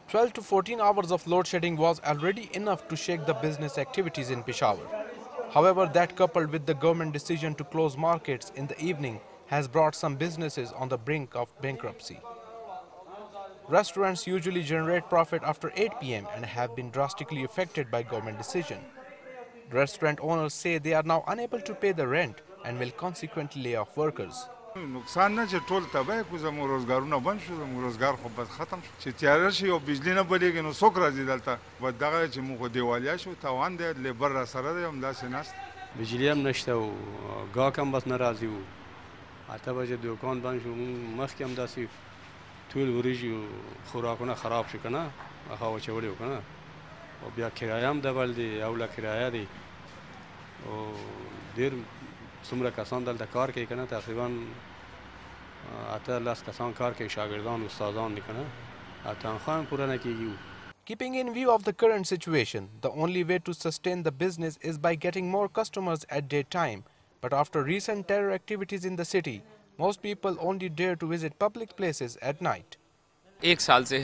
12 to 14 hours of load shedding was already enough to shake the business activities in Peshawar. However, that coupled with the government decision to close markets in the evening has brought some businesses on the brink of bankruptcy. Restaurants usually generate profit after 8 p.m. and have been drastically affected by government decision. Restaurant owners say they are now unable to pay the rent and will consequently lay off workers. نقصان نه چې ټول تباه کو زموږ روزګارونه بند شو زموږ روزګار خو بس ختم شو چې تیار شي او بجلی نه بلیږي نو څوک راځي دلته و دغه چې موږ دیوالیا شو توان دی لیبر را سره دی هم داسې ناست بجلی هم نشته او ګاهک هم بس نه راځي و اته بجې دوکان بند شو مخکې هم داسې ټول وریجې خوراکونه خراب شو که نه هغه وچولي وو که نه او بیا کرایه هم ډبل دی اوله کرایه دی او ډېر څومره کسان دلته کار کوي که نه تقریبا اته لس کسان کار کوي شاګردان استادان دي که نه تنخواه هم پوره نه کېږي. Keeping in view of the current situation, the only way to sustain the business is by getting more customers at daytime. But after recent terror activities in the city, most people only dare to visit public places at night. एक साल से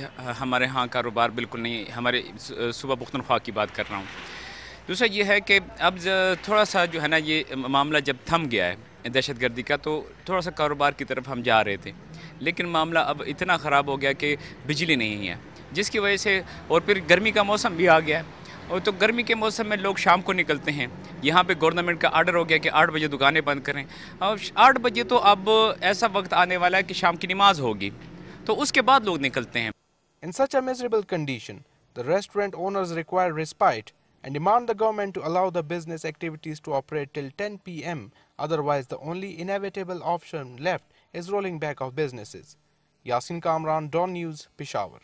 हमारे यहाँ कारोबार बिल्कुल नहीं, हमारे सुबह पुख्तनख्वा की बात कर रहा हूँ. दूसरा ये है कि अब थोड़ा सा जो है ना ये मामला जब थम गया है दहशतगर्दी का, तो थोड़ा सा कारोबार की तरफ हम जा रहे थे, लेकिन मामला अब इतना ख़राब हो गया कि बिजली नहीं है, जिसकी वजह से और फिर गर्मी का मौसम भी आ गया है. और तो गर्मी के मौसम में लोग शाम को निकलते हैं. यहाँ पे गवर्नमेंट का आर्डर हो गया कि 8 बजे दुकानें बंद करें. अब 8 बजे तो अब ऐसा वक्त आने वाला है कि शाम की नमाज होगी, तो उसके बाद लोग निकलते हैं. In such a miserable condition, the restaurant owners require respite and demand the government to allow the business activities to operate till 10 p.m. Otherwise, the only inevitable option left is rolling back of businesses. Yaseen, Kamaran, Dawn News, Peshawar.